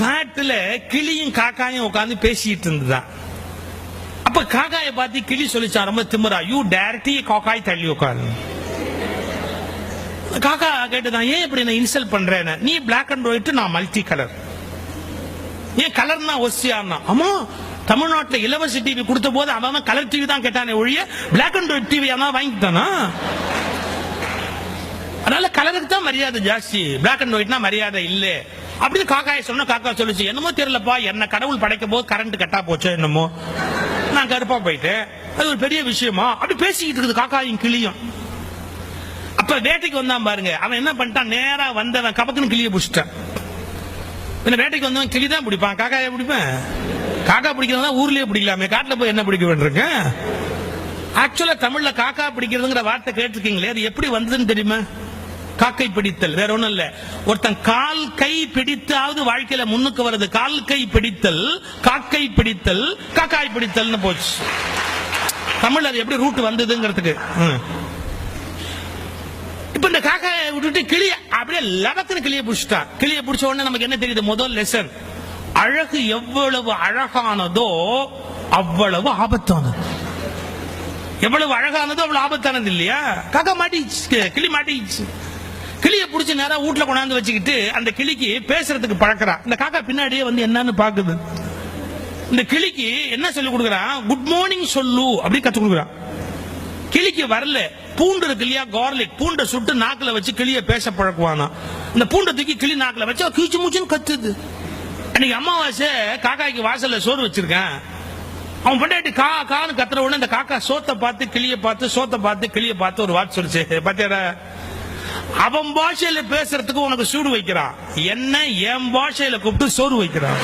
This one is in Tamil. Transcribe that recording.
காட்டுல கிளியும் காக்காயும் உட்காந்து பேசிட்டு இருந்ததா. அப்ப காக்காயை பார்த்து கிளி சொல்லிச்சா ரொம்ப திமிரா, யூ டைரக்ட்லி காக்காய் தள்ளி உட்காரு. காக்கா கேட்டுதான், ஏன் இப்படி நான் இன்சல்ட் பண்றேன், நீ பிளாக் அண்ட் ஒயிட் நான் மல்டி கலர், ஏன் கலர்னா ஒசியானா. ஆமா, தமிழ்நாட்டில் இலவச டிவி கொடுத்த போது அவன் கலர் டிவி தான் கேட்டானே ஒழிய பிளாக் அண்ட் ஒயிட் டிவி வாங்கிட்டானா. அதனால கலருக்கு தான் மரியாதை ஜாஸ்தி, பிளாக் அண்ட் ஒயிட்னா மரியாதை இல்லை அப்படின்னு காக்காயை சொன்ன. காக்கா சொல்லிச்சு, என்னமோ தெரியலப்பா, என்ன கடவுள் படைக்கும் போது கரண்ட் கட்டா போச்சு என்னமோ, நான் கருப்பா போயிட்டேன், அது ஒரு பெரிய விஷயமா அப்படி பேசிக்கிட்டு இருக்குது காக்காயும் கிளியும். அப்ப வேட்டைக்கு வந்தான் பாருங்க, அவன் என்ன பண்ணிட்டான், நேரா வந்தவன் கபக்குன்னு கிளியை பிடிச்சிட்டான். வேட்டைக்கு வந்தவன் கிளி தான் பிடிப்பான், காக்காயை பிடிப்பேன். காக்கா பிடிக்கிறதா ஊர்லயே பிடிக்கலாமே, காட்டுல போய் என்ன பிடிக்க வேண்டியிருக்கேன். ஆக்சுவலா தமிழ்ல காக்கா பிடிக்கிறதுங்கிற வார்த்தை கேட்டிருக்கீங்களே, அது எப்படி வந்ததுன்னு தெரியுமா? காக்கை பிடித்தல், வேற ஒண்ணும் இல்ல. ஒருத்தன் கால் கை பிடித்தாவது வாழ்க்கையில முன்னுக்கு வருது. கால் கை பிடித்தல், காக்கை பிடித்தல், காக்காய் பிடித்தல்னு போச்சு. தமிழ்ல அது எப்படி ரூட் வந்ததுங்கிறதுக்கு. இப்ப இந்த காக்காயை விட்டுட்டு கிளிய அப்படியே லடக்குன்னு கிளியை பிடிச்சிட்டா. கிளியை பிடிச்ச உடனே நமக்கு என்ன தெரியுது? முதல் லெசன், அழகு எவ்வளவு அழகானதோ அவ்வளவு ஆபத்தானது. எவ்வளவு அழகானதோ அவ்வளவு ஆபத்தானது இல்லையா? காக்கா மாட்டிச்சு, கிளி மாட்டிச்சு. கிளியை பிடிச்சி நேரம் வீட்டுல கொண்டாந்து வச்சுக்கிட்டு அந்த கிளிக்கு பேசுறதுக்கு பழக்கிறா. இந்த காக்கா பின்னாடியே வந்து என்னன்னு பாக்குது. இந்த கிளிக்கு என்ன சொல்லி கொடுக்குறான், குட் மார்னிங் சொல்லு அப்படி கத்து கொடுக்குறான். கிளிக்கு வரல. பூண்டு இருக்கு இல்லையா, கார்லிக், பூண்டை சுட்டு நாக்குல வச்சு கிளிய பேச பழக்குவானா. இந்த பூண்டை தூக்கி கிளி நாக்குல வச்சு கீச்சு மூச்சுன்னு கத்துது. அன்னைக்கு அமாவாசை காக்காய்க்கு வாசல்ல சோறு வச்சிருக்கேன். அவன் பொண்டாட்டி கா கான்னு கத்துற உடனே இந்த காக்கா சோத்தை பார்த்து கிளிய பார்த்து, சோத்தை பார்த்து கிளிய பார்த்து ஒரு வார்த்தை சொல்லிச்சு, பாத்தியாடா, அவன் பாஷையில பேசுறதுக்கு உனக்கு சூடு வைக்கிறான், என்ன என் பாஷையில கூப்பிட்டு சோறு வைக்கிறான்.